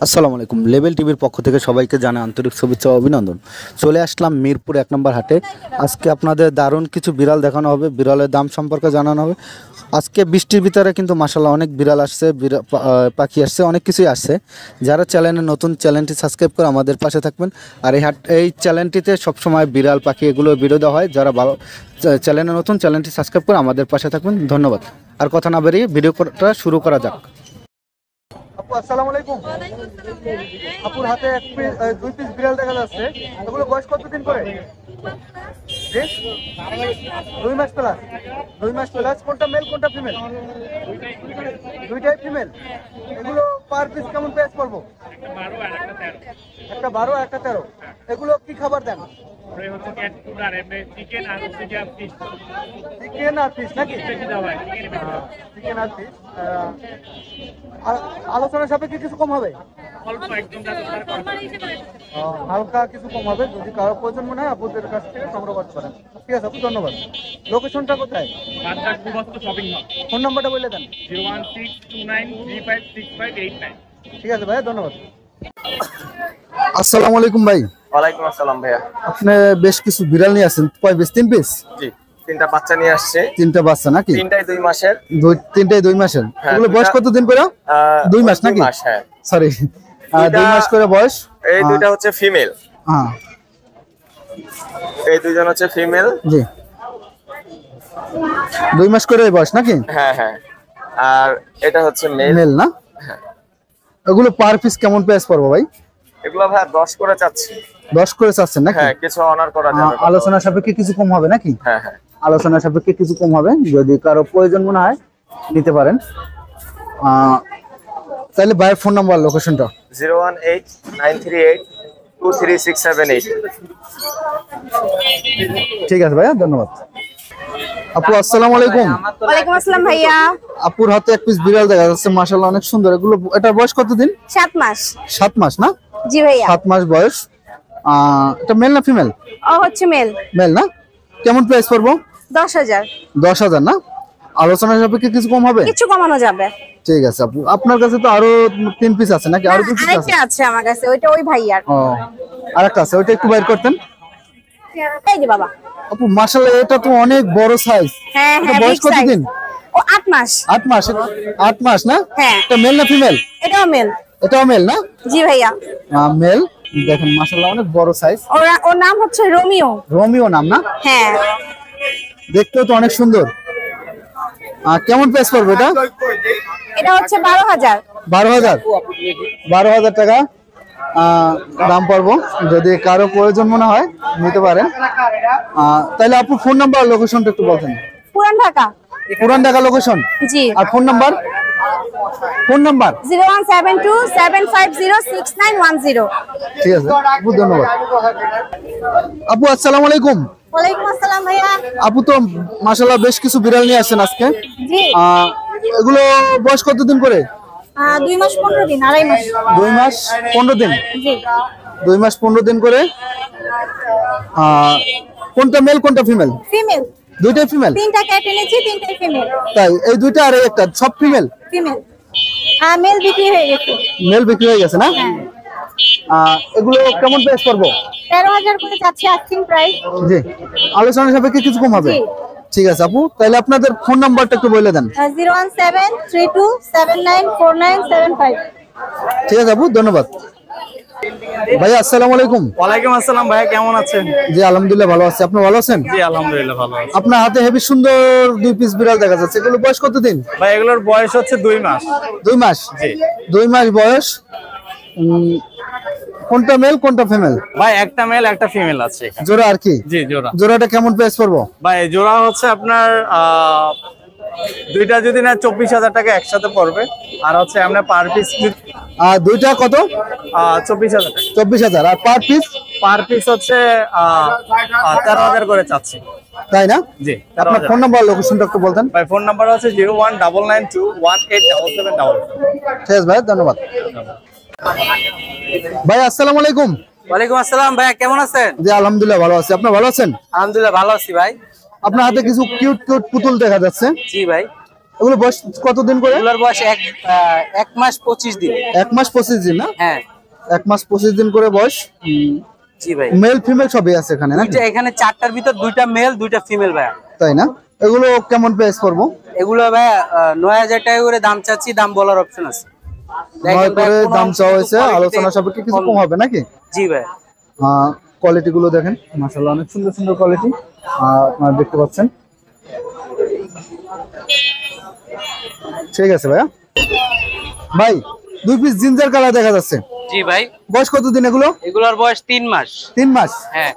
আসসালামু আলাইকুম। লেভেল টিভির পক্ষ থেকে সবাইকে জানাই আন্তরিক শুভেচ্ছা ও অভিনন্দন। চলে আসলাম মিরপুর 1 নম্বর হাটে। আজকে আপনাদের দারুণ কিছু বিড়াল দেখানো হবে, বিড়ালের দাম সম্পর্কে জানানো হবে। আজকে বৃষ্টির ভিতরে কিন্তু মাশাআল্লাহ অনেক বিড়াল আসছে, পাখি আসছে, অনেক কিছুই আসছে। যারা চ্যানেলে নতুন, চ্যানেলটি সাবস্ক্রাইব করে আমাদের পাশে থাকবেন। আর এই চ্যানেলটিতে সবসময় বিড়াল পাখি এগুলো ভিডিও দেওয়া হয়। যারা ভালো চ্যানেলে নতুন, চ্যানেলটি সাবস্ক্রাইব করে আমাদের পাশে থাকবেন। ধন্যবাদ। আর কথা না বেরিয়ে ভিডিওটা শুরু করা যাক। আপু আসসালামু আলাইকুম। আপুর হাতে দুই পিস বিড়াল দেখা যাচ্ছে। এগুলো বয়স কতদিন করে? জি 2 মাস প্লাস। 2 মাস প্লাস। কোনটা মেল কোনটা ফিমেল? দুইটাই ফিমেল। এগুলো পার পিস কেমন প্রাইস পড়বো? একটা 12 একটা 13। এগুলো কি খাবার দেন? চিকেন আর ফিশ নাকি? চিকেন আর ফিশ। আলোচনা সাপেক্ষে কিছু কম হবে? হালকা কিছু কম হবে। যদি কারো প্রয়োজন মনে হয় আপনাদের কাছ থেকে সংগ্রহ করতে পারেন। ঠিক আছে আপু, ধন্যবাদ। লোকেশনটা কোথায়? ফোন নাম্বারটা বলে দেন। 01629356589। ঠিক আছে ভাইয়া, ধন্যবাদ। আসসালামু আলাইকুম ভাই। ওয়ালাইকুম আসসালাম ভাইয়া। আপনি বেশ কিছু বিড়াল নিয়ে আসেন, কয় পিস? 3 পিস? জি, 3টা বাচ্চা নিয়ে আসছে। 3টা বাচ্চা নাকি? 3টাই 2 মাসের। 3টাই 2 মাসের। হ্যাঁ, এগুলো বয়স কত দিন করে? 2 মাস নাকি? 2 মাস, হ্যাঁ। সরি, 2 মাস করে বয়স। এই দুইটা হচ্ছে ফিমেল। হ্যাঁ, এই দুইজন হচ্ছে ফিমেল। জি 2 মাস করে বয়স নাকি? হ্যাঁ হ্যাঁ। আর এটা হচ্ছে মেল। মেল না? হ্যাঁ। এগুলো পার পিস কেমন প্রাইস পড়বে ভাই? এগুলো ভাই 10 করে চাচ্ছি। 10 করে চাচ্ছেন নাকি? হ্যাঁ, কিছু অনার করা যাবে। আলোচনা সাপেক্ষে কিছু কম হবে নাকি? হ্যাঁ হ্যাঁ। আলোচনা সাপেক্ষে কিছু কম হবে, যদি কারো প্রয়োজন মনে হয় নিতে পারেন। তাহলে ভাইয়ের ফোন নাম্বার, লোকেশনটা? 01893823678। ঠিক আছে ভাইয়া, ধন্যবাদ। আপু আসসালামু আলাইকুম। ওয়ালাইকুম আসসালাম ভাইয়া। আপুর হাতে এক পিস বিড়াল দেখা যাচ্ছে, মাশাআল্লাহ অনেক সুন্দর। এগুলো, এটার বয়স কতদিন? 7 মাস। 7 মাস না? জি ভাইয়া। 7 মাস বয়স। এটা মেল না ফিমেল? ও হচ্ছে মেল। মেল না? কেমন প্রাইস পড়বো? 10,000। 10,000 না? আলোচনা সাপেক্ষে কিছু কম হবে? কিছু কমানো যাবে। ঠিক আছে আপু, আপনার কাছে তো আরো 3 পিস আছে নাকি? আরো 2 পিস আছে? আরেকটা আছে আমার কাছে, ওইটা ওই ভাইয়ার। ও, আরেকটা আছে, ওইটা একটু বাইর করতেন। এই যে বাবা। আপু মাশাআল্লাহ, এটা তো অনেক বড় সাইজ। হ্যাঁ এটা হ্যাঁ, বয়স বিগ সাইজ। কতদিন? ও 8 মাস। 8 মাস। 8 মাস না? হ্যাঁ। এটা মেল না ফিমেল? এটাও মেল। এটাও মেল না? জি ভাইয়া। মেল। দেখেন মাশাআল্লাহ অনেক বড় সাইজ। ওর নাম হচ্ছে রোমিও। রোমিও নাম না? হ্যাঁ। দেখতেও তো অনেক সুন্দর। কেমন প্রাইস পড়বে এটা? এটা হচ্ছে 12,000। 12,000 টাকা দাম পড়বো। যদি কারো প্রয়োজন মনে হয় নিতে পারেন। তাহলে আপু ফোন নাম্বার, লোকেশনটা একটু বলতেন। পুরান ঢাকা। পুরান ঢাকা লোকেশন? জি। আর ফোন নাম্বার? 01727506910। ঠিক আছে আপু, ধন্যবাদ। আপু আসসালামু আলাইকুম। ওয়ালাইকুম আসসালাম ভাইয়া। আপু তো মাশাআল্লাহ বেশ কিছু বিড়াল নিয়ে আসছেন আজকে। জি। এগুলো বয়স কতদিন করে? 2 মাস 15 দিন, 2.5 মাস। 2 মাস 15 দিন। জি। 2 মাস 15 দিন করে। কোনটা মেল কোনটা ফিমেল? ফিমেল। দুইটাই ফিমেল? 3টা ক্যাট এনেছি, 3টাই ফিমেল। তাই? এই দুইটা আর এই একটা সব ফিমেল? ফিমেল। মেল বিক্রি হয়ে গেছে। মেল বিক্রি হয়ে গেছে না? এগুলো কেমন প্রাইস পড়বো? 13,000 করে যাচ্ছে আস্কিং প্রাইস। জি, আলোচনা সাপেক্ষে কিছু কম হবে? জি। ঠিক আছে আপু, তাহলে আপনাদের ফোন নাম্বারটা একটু বলে দেন। 01732794975। ঠিক আছে আপু, ধন্যবাদ। ভাইয়া আসসালামু আলাইকুম। ওয়ালাইকুম আসসালাম ভাইয়া, কেমন আছেন? জি আলহামদুলিল্লাহ ভালো আছি, আপনি ভালো আছেন? জি আলহামদুলিল্লাহ ভালো আছি। আপনার হাতে হেভি সুন্দর 2 পিস বিড়াল দেখা যাচ্ছে। এগুলো বয়স কতদিন? ভাই এগুলোর বয়স হচ্ছে 2 মাস। 2 মাস? জি। 2 মাস বয়স। কোনটা মেল কোনটা ফিমেল? ভাই একটা মেল একটা ফিমেল আছে এখানে। জোড়া আর কি? জি জোড়া। জোড়াটা কেমন প্রাইস পড়বো? ভাই জোড়া হচ্ছে আপনার দুইটা যদি না 24,000 টাকা একসাথে পড়বে। আর হচ্ছে আমরা পার পিস দুইটা কত? 24,000 টাকা। 24,000। আর পার পিস হচ্ছে 13,000 করে চাচ্ছি। তাই না? জি। আপনার ফোন নাম্বার, লোকেশনটা একটু বলতেন। ভাই ফোন নাম্বার হচ্ছে 01992187777। ঠিক আছে ভাই, ধন্যবাদ। ভাই আসসালামু আলাইকুম। ওয়ালাইকুম আসসালাম ভাইয়া, কেমন আছেন? জি আলহামদুলিল্লাহ ভালো আছি, আপনি ভালো আছেন? আলহামদুলিল্লাহ ভালো আছি ভাই। আপনার হাতে কিছু কিউট কিউট পুতুল দেখা যাচ্ছে। জি ভাই। এগুলো বয়স কতদিন করে? এগুলোর বয়স এক মাস 25 দিন। 1 মাস 25 দিন না? হ্যাঁ 1 মাস 25 দিন করে বয়স। জি ভাই। মেল ফিমেল সবই আছে এখানে না? দুইটা, এখানে 4টার ভিতর 2টা মেল 2টা ফিমেল ভাই। তাই না? এগুলো কেমন প্রাইস পড়বো? এগুলো ভাই 9000 টাকা করে দাম চাচ্ছি, দাম বলার অপশন আছে। নয় করে দাম চাওয়া হয়েছে, আলোচনা সাপেক্ষে কিছু কম হবে নাকি? জি ভাই। কোয়ালিটি গুলো দেখেন, মাশাআল্লাহ অনেক সুন্দর সুন্দর কোয়ালিটি আপনারা দেখতে পাচ্ছেন। ঠিক আছে ভাইয়া। ভাই 2 পিস জিঞ্জার কালার দেখা যাচ্ছে। জি ভাই। বয়স কতদিন এগুলো? এগুলোর বয়স 3 মাস। 3 মাস? হ্যাঁ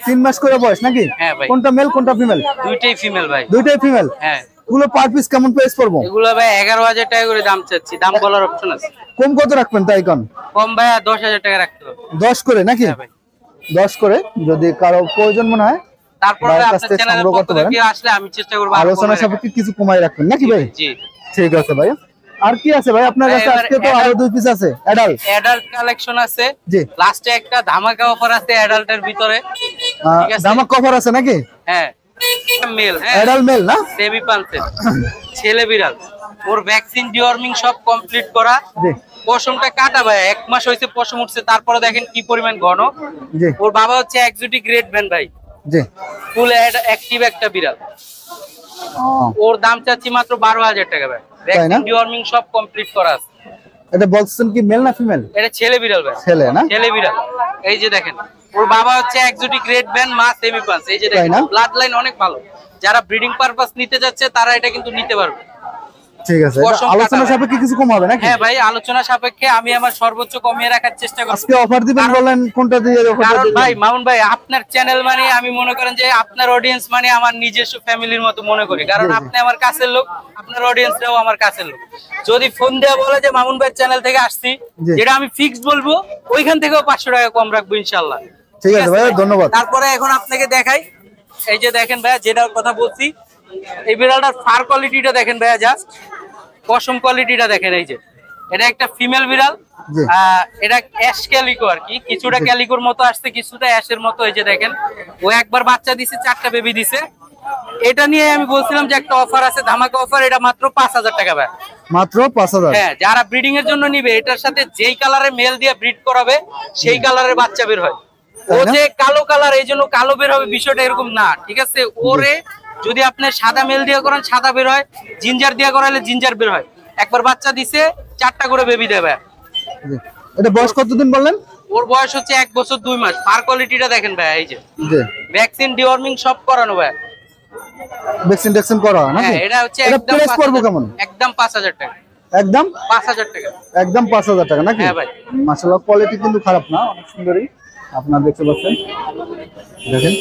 3 মাস করে বয়স নাকি? হ্যাঁ ভাই। কোনটা মেল কোনটা ফিমেল? দুইটাই ফিমেল ভাই। দুইটাই ফিমেল? হ্যাঁ। এগুলো পার পিস কেমন প্রাইস পড়বো? এগুলো ভাই 11000 টাকা করে দাম চাচ্ছি, দাম বলার অপশন আছে। কম কত রাখবেন তাই কোন? কম ভাই 10000 টাকা রাখতে হবে। 10 করে নাকি? হ্যাঁ ভাই। 10 করে, যদি কারো প্রয়োজন মনে হয় তারপরে ভাইয়ের কাছ আপনার থেকে চ্যানেলের সংগ্রহ পক্ষ করতে পারেন। থেকে আসলে আমি চেষ্টা করব আলোচনা সাপেক্ষে কিছু কমাই রাখবেন নাকি ভাই? জি। ঠিক আছে ভাই। আর কি আছে ভাই আপনার কাছে? আজকে তো আরো 2 পিস আছে অ্যাডাল্ট। অ্যাডাল্ট কালেকশন আছে। জি। লাস্টে একটা ধামাকা অফার আছে অ্যাডাল্টের ভিতরে। ঠিক আছে। দামাক কভার আছে নাকি? হ্যাঁ মেল। হ্যাঁ অ্যাডাল্ট মেল না? সেমি পালসের ছেলে বিড়াল, ওর ভ্যাকসিন ডিওয়ার্মিং সব কমপ্লিট করা। জি পশমটা কাটা ভাই, 1 মাস হয়েছে পশম উঠছে, তারপরে দেখেন কি পরিমাণ ঘন। জি ওর বাবা হচ্ছে এক্সোটিক রেড ভ্যান ভাই, জি। ফুল অ্যাক্টিভ একটা বিড়াল। ও, ওর দাম চাচ্ছি মাত্র 12000 টাকা ভাই। ভ্যাকসিন ডিওয়ার্মিং সব কমপ্লিট করা আছে। এটা বলছেন কি মেল না ফিমেল? এটা ছেলে বিড়াল ভাই। ছেলে না? ছেলে বিড়াল। এই যে দেখেন, ওর বাবা হচ্ছে এক্সোটিক রেড ভ্যান, মা সেমি পালস। এই যে তাই দেখেন না? ব্লাড লাইন অনেক ভালো, যারা ব্রিডিং পারপাস নিতে যাচ্ছে তারা এটা কিন্তু নিতে পারবে। ঠিক আছে। পশম আলোচনা কাটা। সাপেক্ষে কিছু কম হবে নাকি? হ্যাঁ ভাই, আলোচনা সাপেক্ষে আমি আমার সর্বোচ্চ কমিয়ে রাখার চেষ্টা করব। আজকে অফার দিবেন বলেন, কোনটা দিয়ে অফার কারণ দিবেন? ভাই মামুন ভাই, আপনার চ্যানেল মানে আমি মনে করেন যে আপনার অডিয়েন্স মানে আমার নিজস্ব ফ্যামিলির মতো মনে করি, কারণ জি, জি। আপনি আমার কাছের লোক, আপনার অডিয়েন্সরাও আমার কাছের লোক। যদি ফোন দেওয়া বলে যে মামুন ভাই চ্যানেল থেকে আসছি, জি। যেটা আমি ফিক্সড বলবো, ওইখান থেকেও 500 টাকা কম রাখবো ইনশাআল্লাহ। ঠিক আছে ভাই, ধন্যবাদ। তারপরে এখন আপনাকে দেখাই, এই যে দেখেন ভাইয়া যেটার কথা বলছি, এই বিড়ালটার ফার কোয়ালিটিটা দেখেন ভাইয়া, জাস্ট পশম কোয়ালিটিটা দেখেন। এই যে এটা একটা ফিমেল বিড়াল, জি। এটা অ্যাশ ক্যালিকো আর কি, কিছুটা ক্যালিকোর মতো আসছে, কিছুটা অ্যাশের মতো। এই যে দেখেন, ও একবার বাচ্চা দিছে, 4টা বেবি দিছে। এটা নিয়ে আমি বলছিলাম যে একটা অফার আছে, ধামাকা অফার, এটা মাত্র 5000 টাকা ভাই। মাত্র 5000? হ্যাঁ, যারা ব্রিডিং এর জন্য নিবে, এটার সাথে যেই কালারে মেল দিয়ে ব্রিড করাবে সেই কালারের বাচ্চা বের হয়। ও তাই না? যে কালো কালার এই জন্য কালো বের হবে বিষয়টা এরকম না, ঠিক আছে? ওরে যদি আপনি সাদা মেল দিয়ে করেন সাদা বের হয়, জিঞ্জার দিয়ে করাইলে জিঞ্জার বের হয়। একবার বাচ্চা দিছে, 4টা করে বেবি দেবে। জি। এটা বয়স কতদিন বললেন? ওর বয়স হচ্ছে 1 বছর 2 মাস। ফার কোয়ালিটিটা দেখেন ভাই, এই যে জি। ভ্যাকসিন ডিওয়ার্মিং সব করানো ভাই। ভ্যাকসিন ট্যাকসিন করা নাকি? হ্যাঁ, এটা হচ্ছে এটা একদম প্রাইস পড়বো কেমন? একদম 5000 টাকা। একদম 5000 টাকা। একদম 5000 টাকা নাকি? হ্যাঁ ভাই। মাশাআল্লাহ, কোয়ালিটি কিন্তু খারাপ না, অনেক সুন্দরই আপনারা দেখতে পাচ্ছেন। দেখেন,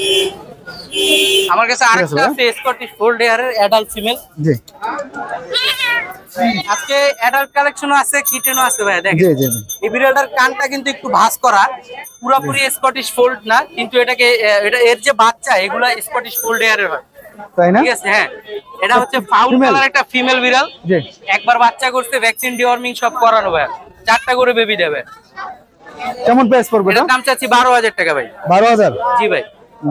আমার কাছে ঠিক আছে আরেকটা ভাই। আছে স্কটিশ ফোল্ড হেয়ারের অ্যাডাল্ট ফিমেল। জি আজকে অ্যাডাল্ট কালেকশনও আছে, কিটেনও আছে ভাই। দেখেন জি জি জি। এই বিড়ালটার কানটা কিন্তু একটু ভাঁজ করা, পুরোপুরি স্কটিশ ফোল্ড না, কিন্তু এটাকে এর যে বাচ্চা এগুলা স্কটিশ ফোল্ড হেয়ারের হয়, তাই না? ঠিক আছে? হ্যাঁ, এটা হচ্ছে ফাউল Female? কালার একটা ফিমেল বিড়াল। জি। একবার বাচ্চা করছে, ভ্যাকসিন ডিওয়ার্মিং সব করানো ভাই, 4টা করে বেবি দেবে। কেমন প্রাইস পড়বে এটা? এটার দাম চাচ্ছি 12000 টাকা ভাই। 12000? জি ভাই।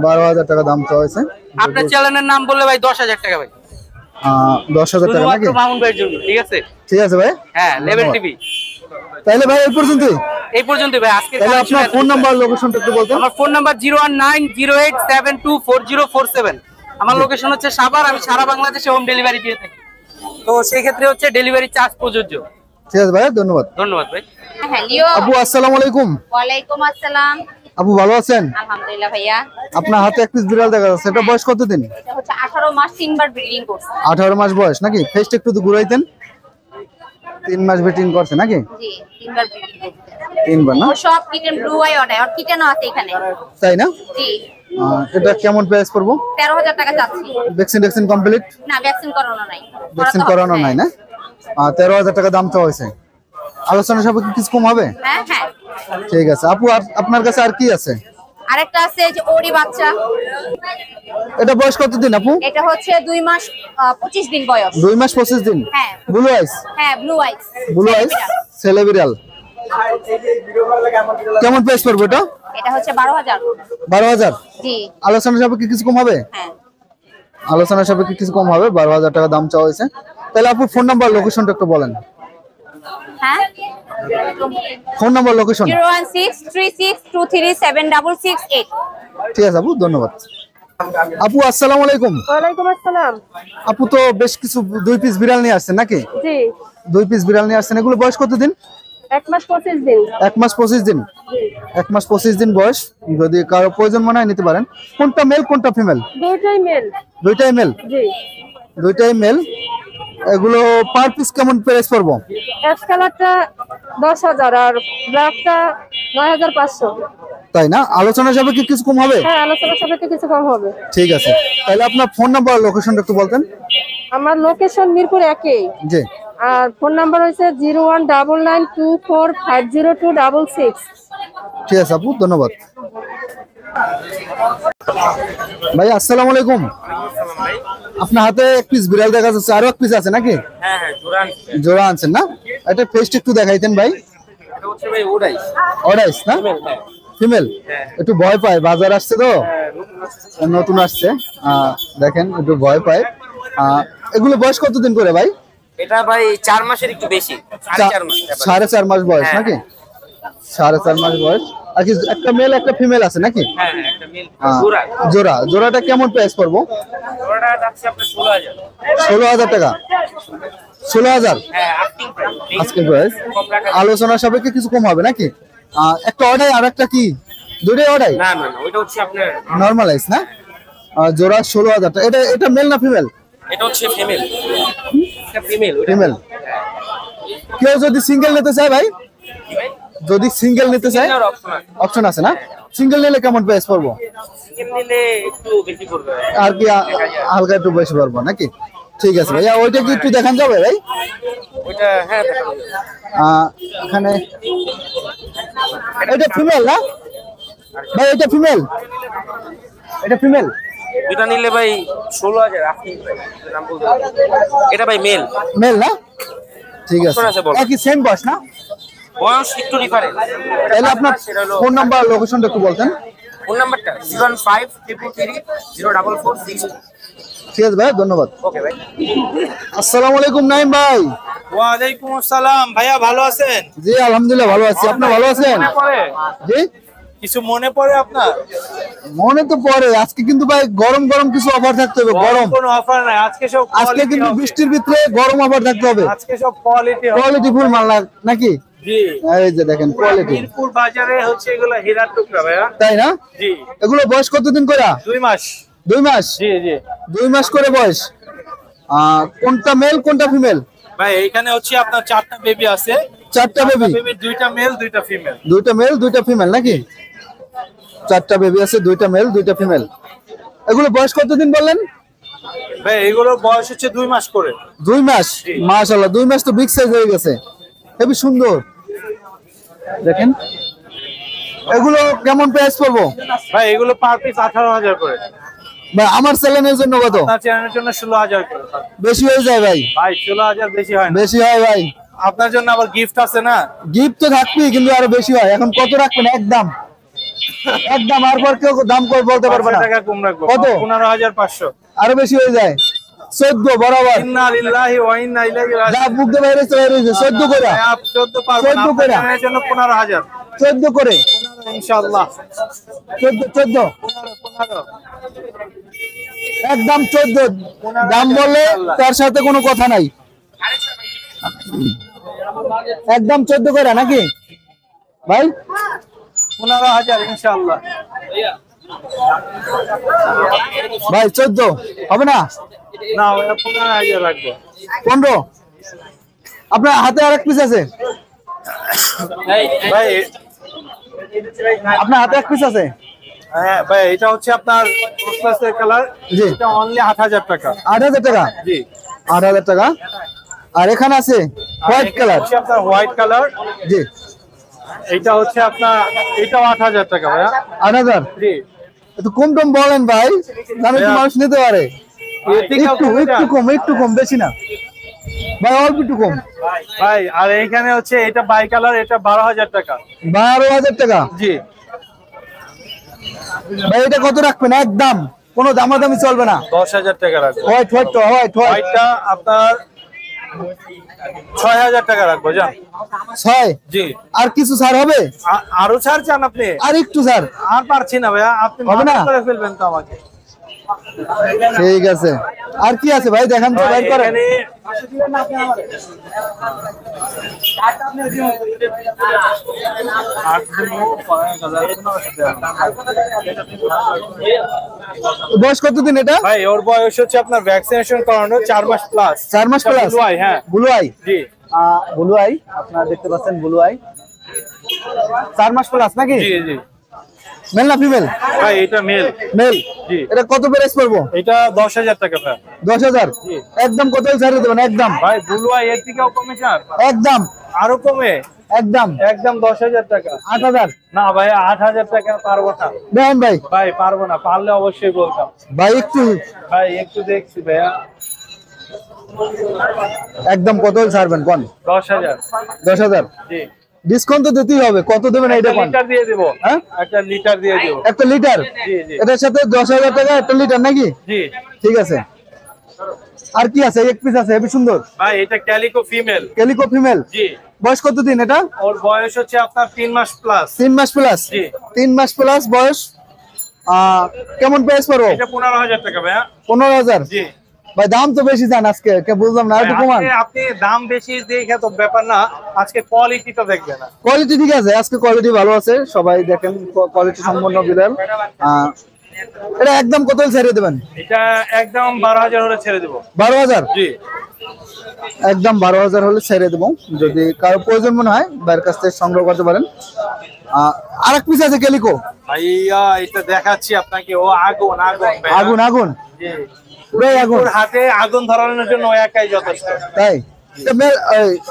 12000 টাকা দাম চাওয়া হয়েছে। আপনার চ্যানেলের নাম বললে ভাই 10000 টাকা ভাই, 10000 টাকা নাকি? শুধুমাত্র মামুন ভাইয়ের জন্য, ঠিক আছে? ঠিক আছে ভাই, হ্যাঁ, লেভেল টিভি। তাহলে ভাই এই পর্যন্তই। এই পর্যন্ত ভাই আজকে। তাহলে আপনার ফোন নাম্বার লোকেশনটা একটু বলতেন। আমার ফোন নাম্বার 01908724047। আমার লোকেশন হচ্ছে সাভার, আমি সারা বাংলাদেশে হোম ডেলিভারি দিয়ে থাকি, তো সেই ক্ষেত্রে হচ্ছে ডেলিভারি চার্জ প্রযোজ্য। ঠিক আছে ভাই, ধন্যবাদ। ধন্যবাদ ভাই। হ্যালো, আপু আসসালামু আলাইকুম। ওয়ালাইকুম আসসালাম। আপু ভালো আছেন? আলহামদুলিল্লাহ ভাইয়া। আপনার হাতে এক পিস বিড়াল দেখা যাচ্ছে, এটা বয়স কতদিন? এটা হচ্ছে 18 মাস 3বার ব্রিডিং করছে। 18 মাস বয়স নাকি? ফেসটা একটু তো ঘুরাইতেন। 3 মাস ব্রিডিং করছে নাকি? জি, 3বার ব্রিডিং করছে। 3বার না? ও সব কিটেন ব্লু আই অর্ডার, আর কিটেনও আছে এখানে। তাই না? জি, এটা কেমন প্রাইস পড়বো? 13000 টাকা যাচ্ছে। Vaccine complete? না, ভ্যাকসিন করানো নাই। ভ্যাকসিন করাতে করানো হবে, নাই না? 13000 টাকা দাম চাওয়া হয়েছে। আলোচনা সাপেক্ষে কিছু কম হবে? হ্যাঁ হ্যাঁ। ঠিক আছে আপু, আর আপনার কাছে আর কি আছে? আরেকটা আছে এই যে ওরি বাচ্চা। এটা বয়স কতদিন আপু? এটা হচ্ছে 2 মাস 25 দিন বয়স। 2 মাস 25 দিন? হ্যাঁ। ব্লু আইস? হ্যাঁ, ব্লু আইস। ব্লু আইস ছেলে বিড়াল। কেমন প্রাইস পড়বে এটা? এটা হচ্ছে 12000। 12000? জি। আলোচনা সাপেক্ষে কিছু কম হবে? হ্যাঁ। আলোচনা সাপেক্ষে কিছু কম হবে, 12000 টাকা দাম চাওয়া হয়েছে। তো তাহলে আপু ফোন নাম্বার লোকেশনটা একটু বলেন। হ্যাঁ, ফোন নাম্বার লোকেশন। 01636237668। ঠিক আছে আপু, ধন্যবাদ। আপু আসসালামু আলাইকুম। ওয়ালাইকুম আসসালাম। আপু তো বেশ কিছু 2 পিস বিড়াল নিয়ে আসছেন নাকি? জি, 2 পিস বিড়াল নিয়ে আসছেন। এগুলো বয়স কতদিন? 1 মাস 25 দিন। 1 মাস 25 দিন। 1 মাস 25 দিন বয়স। যদি কারো প্রয়োজন মনে হয় নিতে পারেন। কোনটা মেল কোনটা ফিমেল? দুইটাই মেল। দুইটাই মেল। জি, দুইটাই মেল। এগুলো পার পিস কেমন প্রাইস পড়বো? অ্যাশ কালারটা 10,000 আর ব্ল্যাকটা 9,500। তাই না? আলোচনা যাবে কি কিছু কম হবে? হ্যাঁ, আলোচনা সাপেক্ষে কিছু কম হবে। ঠিক আছে, তাহলে আপনার ফোন নাম্বার লোকেশনটা একটু বলতেন। আমার লোকেশন মিরপুর 1 জি, আর ফোন নাম্বার হচ্ছে 019924502666। ঠিক আছে আপু, ধন্যবাদ। ভাই আসসালামু আলাইকুম। আপনার হাতে 1 পিস বিড়াল দেখা যাচ্ছে, আরো 1 পিস আছে নাকি? হ্যাঁ, জোড়া আনছেন না? এটা ফেসটা একটু দেখাইতেন ভাই। এটা হচ্ছে ভাই ওটাই অর্ডাইস না? ফিমেল। একটু ভয় পায়, বাজার আসছে তো নতুন আসছে। দেখেন একটু ভয় পায়। এগুলো বয়স কতদিন করে ভাই? এটা ভাই 4 মাসের একটু বেশি, 4.5 মাস। 4.5 মাস বয়স নাকি? 4.5 মাস বয়স। আর কি একটা মেল একটা ফিমেল আছে নাকি? হ্যাঁ, একটা মেল জোড়া। জোড়াটা কেমন প্রাইস পড়বো? ওটা যাচ্ছে আপনার 16,000। 16,000 টাকা। 16,000 হ্যাঁ, আস্কিং প্রাইস। আজকের প্রাইস। আলোচনা সাপেক্ষে কিছু কম হবে নাকি? একটা অর্ডার আর একটা কি? দুটোই অর্ডার? না, ওইটা হচ্ছে আপনার নরমালাইজ না? জোড়া 16,000 টাকা। এটা মেল না ফিমেল? এটা হচ্ছে ফিমেল। এটা ফিমেল। ফিমেল। কেউ যদি সিঙ্গেল নিতে চায় ভাই, যদি সিঙ্গেল নিতে চায় অপশন আছে না? সিঙ্গেল নিলে কেমন প্রাইস পড়বো? সিঙ্গেল নিলে একটু বেশি পড়বে আর কি হালকা একটু বেশি পড়বো নাকি? ঠিক আছে ভাইয়া, ওইটা কি একটু দেখান যাবে ভাই? ওইটা হ্যাঁ দেখানো যাবে। এখানে এটা ফিমেল না ভাই? এটা ফিমেল। এটা ফিমেল। দুইটা নিলে ভাই 16,000 আস্কিং প্রাইস। নাম বলতে এটা ভাই মেল। মেল না? ঠিক আছে, অপশন আছে বলো। একই সেম বয়স না? বয়স একটু ডিফারেন্ট। তাহলে আপনার ফোন নাম্বার লোকেশনটা একটু বলতেন। ফোন নাম্বারটা 015333446। ঠিক আছে ভাই, ধন্যবাদ। ওকে ভাই। আসসালামু আলাইকুম নাইম ভাই। ওয়ালাইকুম আসসালাম। ভাইয়া ভালো আছেন? জি আলহামদুলিল্লাহ ভালো আছি। আপনি ভালো আছেন? জি, কিছু মনে পড়ে আপনার? মনে তো পড়ে। আজকে কিন্তু ভাই গরম গরম কিছু অফার থাকতে হবে। গরম কোনো অফার নাই আজকে, সব আজকে quality কিন্তু হবে। বৃষ্টির ভিতরে গরম অফার থাকতে হবে। আজকে সব কোয়ালিটি হবে। কোয়ালিটি ফুল মাল নাকি? জি, এই যে দেখেন কোয়ালিটি। মিরপুর বাজারে হচ্ছে এগুলো হীরার টুকরা ভাইয়া। তাই না? জি, এগুলো বয়স কতদিন করে? 2 মাস। 2 মাস। জি জি 2 মাস করে বয়স। কোনটা মেল কোনটা ফিমেল? ভাই এইখানে হচ্ছে আপনার 4টা বেবি আছে। 4টা বেবি। বেবি 2টা মেল 2টা ফিমেল। 2টা মেল 2টা ফিমেল নাকি? 4টা বেবি আছে, 2টা মেল 2টা ফিমেল। এগুলো বয়স কতদিন বললেন? ভাই এগুলোর বয়স হচ্ছে 2 মাস করে। 2 মাস। মাশাআল্লাহ, 2 মাস তো বিগ সাইজ হয়ে গেছে। হেবি সুন্দর। দেখেন এগুলো কেমন প্রাইস পড়বো? ভাই এগুলো পার পিস 18,000 করে। ভাই আমার চ্যানেলের জন্য কত? আপনার চ্যানেলের জন্য 16,000 করে। বেশি হয়ে যায় ভাই। ভাই 16,000 বেশি হয় না। বেশি হয় ভাই। আপনার জন্য আবার গিফট আছে না? গিফট তো থাকবেই, কিন্তু আরো বেশি হয়। এখন কত রাখবেন? একদম একদম, আর পর কেউ দাম করে বলতে পারবে না। 500 টাকা কম রাখবো। কত? 15,500। আরো বেশি হয়ে যায়। 14 বরাবর। ইন্না লিল্লাহি ওয়া ইন্না ইলাইহি যা রাজিউন। বুক দিয়ে বাইরে চলে গেছে। 14 করে। ভাই, আপ 14 পারবেন। 14 করে। আপনার জন্য 15,000 14 করে। ইনশাআল্লাহ। 14 15 একদম 14 দাম বললে তার সাথে কোনো কথা নাই। একদম 14 করে নাকি ভাই? 15,000 ইনশাআল্লাহ। ভাই 14 হবে না? না ওটা 15,000 রাখবো। 15। আপনার হাতে আরেক পিস আছে? ভাই আপনার হাতে এক পিস আছে? হ্যাঁ ভাই, এটা হচ্ছে আপনার ক্রসের কালার। জি। এটা অনলি 8,000 টাকা। 8,000 টাকা। জি। 8,000 টাকা। আর এখানে আছে হোয়াইট কালার। হচ্ছে আপনার হোয়াইট কালার। জি। এটা হচ্ছে আপনার, এটাও 8,000 টাকা ভাইয়া। 8,000। জি। একটু কম টম বলেন ভাই, জানো তো মানুষ নিতে পারে। একটু কম, বেশি না ভাই, অল্প একটু কম। ভাই আর এখানে হচ্ছে এটা বাই কালার, এটা 12,000 টাকা। 12,000 টাকা। জি। ভাই এটা কত রাখবেন? একদম কোনো দামাদামি চলবে না। 10,000 টাকা রাখবো। হোয়াইট হোয়াইটটা আপনার 6000 টাকা রাখবো যান। 6 জি। আর কিছু ছাড় হবে? আরো ছাড় চান আপনি? আর একটু ছাড় আর পারছি না ভাইয়া, আপনি হবে না? মানা করে ফেলবেন তো আমাকে। ঠিক আছে, আর কি আছে ভাই দেখান তো, বাইর করেন। এখানে বয়স কতদিন এটা? ভাই ওর বয়স হচ্ছে আপনার ভ্যাকসিনেশন করানো 4 মাস প্লাস। 4 মাস প্লাস? ব্লু আই, হ্যাঁ blue eye. G blue I আপনারা দেখতে পাচ্ছেন, ব্লু আই 4 মাস প্লাস নাকি? জি জি। মেল না ফিমেল? ভাই এটা মেল। মেল। জি। এটা কত প্রাইস পড়বো? এটা 10000 টাকা ভাই। 10000? একদম কত ছাড়ে দেবেন? একদম ভাই ব্লু আই এর থেকেও কমে চান? একদম আরো কমে? একদম একদম 10000 টাকা। 8000? না ভাই 8000 টাকা পারবো না দেন ভাই। ভাই, পারবো না, পারলে অবশ্যই বলতাম ভাই একটু ভাই। একটু দেখছি ভাইয়া। একদম কত ছাড়বেন কোন? 10000। 10000? জি। ডিসকাউন্ট তো দিতেই হবে, কত দেবেন এইটা কোন? লিটার দিয়ে দেব। হ্যাঁ, একটা লিটার দিয়ে দেব। একটা লিটার? জি জি এটার সাথে 10000 টাকা একটা লিটার নাকি? জি। ঠিক আছে। আর কি আছে? এক পিস আছে হেবি সুন্দর। ভাই এটা ক্যালিকো ফিমেল। Calico female? জি। বয়স কত দিন এটা? ওর বয়স হচ্ছে আপনার 3 মাস প্লাস। 3 মাস প্লাস? জি। 3 মাস প্লাস বয়স। কেমন প্রাইস পড়বো? এটা 15000 টাকা ভাইয়া। 15000? জি। ভাই দাম তো বেশি জান আজকে, কে বুঝলাম না, একটু কমান। আপনি দাম বেশি দেখে তো ব্যাপার না, আজকে কোয়ালিটিটা দেখবেন না। কোয়ালিটি ঠিক আছে, আজকে কোয়ালিটি ভালো আছে, সবাই দেখেন কোয়ালিটি সম্পন্ন বিড়াল। এটা একদম কত ছেড়ে দেবেন? এটা একদম 12000 হলে ছেড়ে দেব। 12000? জি। একদম 12000 হলে ছেড়ে দেবো, যদি কারো প্রয়োজন মনে হয় বাইরের কাছ থেকে সংগ্রহ করতে পারেন। আর এক পিস আছে ক্যালিকো। ভাইয়া এটা দেখাচ্ছি আপনাকে, ও আগুন আগুন ভাইয়া। আগুন আগুন? জি। পুরাই আগুন? ওর হাতে আগুন ধরানোর জন্য ও একাই যথেষ্ট। তাই?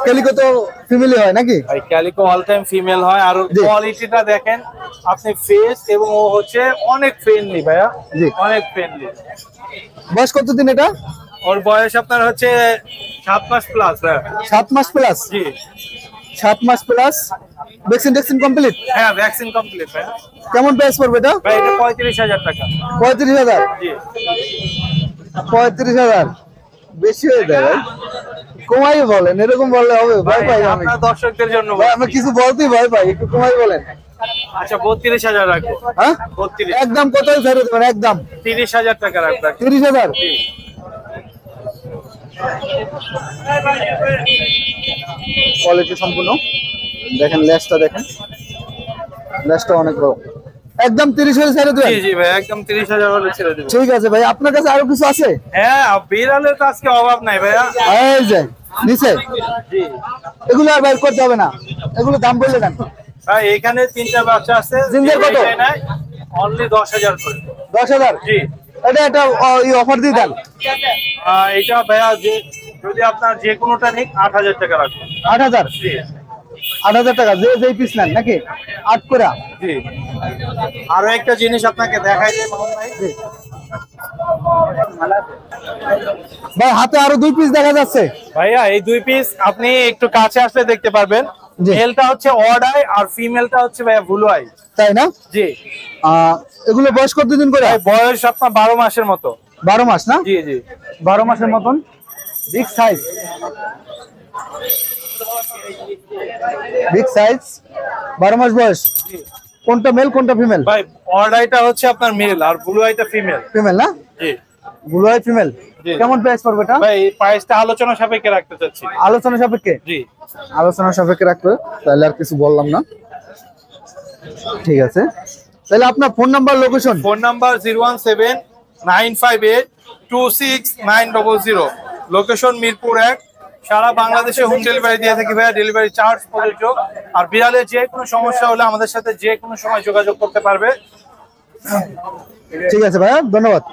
ক্যালিকো তো ফ্যামিলি হয় নাকি? ভাই ক্যালিকো অল টাইম ফিমেল হয়, আর জি। কোয়ালিটিটা দেখেন আপনি, ফেস এবং ও হচ্ছে অনেক ফ্রেন্ডলি ভাইয়া। জি। অনেক ফ্রেন্ডলি। বয়স কত দিন এটা? ওর বয়স আপনার হচ্ছে 7 মাস প্লাস ভাইয়া। 7 মাস প্লাস? জি। 7 মাস প্লাস। Vaccine complete? হ্যাঁ ভ্যাকসিন কমপ্লিট ভাইয়া। কেমন প্রাইস পড়বে এটা? ভাই এটা 35000 টাকা। 35000? জি। 35000 বেশি হয়ে যায় ভাই, কমাই বলেন, এরকম বললে হবে? ভয় পাই আমি আপনার দর্শকদের জন্য ভাই, আমি কিছু বলতেই ভয় পাই, একটু কমাই বলেন। আচ্ছা 32000 রাখবো। হ্যাঁ 32। একদম কত ছেড়ে দেবেন? একদম 30000 টাকা রাখবো। 30000? জি। কোয়ালিটি সম্পূর্ণ দেখেন, লেজটা দেখেন, লেজটা অনেক বড়। একদম 30,000 ছেড়ে দেবেন? জি জি ভাই, একদম 30000 হলে ছেড়ে দেব। ঠিক আছে ভাই, আপনার কাছে আরো কিছু আছে? হ্যাঁ, বিড়ালের তো আজকে অভাব নাই ভাইয়া। এই যে নিচে, জি। এগুলো আর বাইর করতে হবে না, এগুলো দাম বললে দেন। ভাই এখানে 3টা বাচ্চা আছে। জিঞ্জার কত? অনলি 10000 করে। 10000? জি। এটা একটা অফার দিয়ে দেন। এটা ভাইয়া যদি আপনার যে কোনোটা নিক 8000 টাকা রাখবেন। 8000? জি 8000 টাকা যেই পিস নেন নাকি? 8 করে? জি। আরো একটা জিনিস আপনাকে দেখাই দেই মোহন ভাই। ভাই হাতে আরো 2 পিস দেখা যাচ্ছে। ভাইয়া এই 2 পিস আপনি একটু কাছে আসলে দেখতে পারবেন। জি। মেলটা হচ্ছে অড আই আর ফিমেলটা হচ্ছে ভাইয়া ব্লু আই। তাই না? জি। এগুলো বয়স কতদিন করে? ভাই বয়স আপনার 12 মাসের মতো। 12 মাস না? জি জি। 12 মাসের মতন বিগ সাইজ, বিগ সাইজ, 12 মাস বয়স। কোনটা মেল কোনটা ফিমেল? ভাই অড আইটা হচ্ছে আপনার মেল আর ব্লু আইটা ফিমেল। ফিমেল না? জি। Blue eye female. জি। কেমন প্রাইস পড়বে এটা? ভাই প্রাইসটা আলোচনা সাপেক্ষে রাখতে চাচ্ছি। আলোচনা সাপেক্ষে? জি। আলোচনা সাপেক্ষে রাখবে, তাহলে আর কিছু বললাম না। ঠিক আছে, তাহলে আপনার phone number, location? Phone number 017-958-26900, location Mirpur 1। সারা বাংলাদেশে হোম ডেলিভারি দিয়ে থাকি ভাইয়া, ডেলিভারি চার্জ প্রযোজ্য। আর বিড়ালের যে কোনো সমস্যা হলে আমাদের সাথে যে কোনো সময় যোগাযোগ করতে পারবে। ঠিক আছে ভাইয়া, ধন্যবাদ।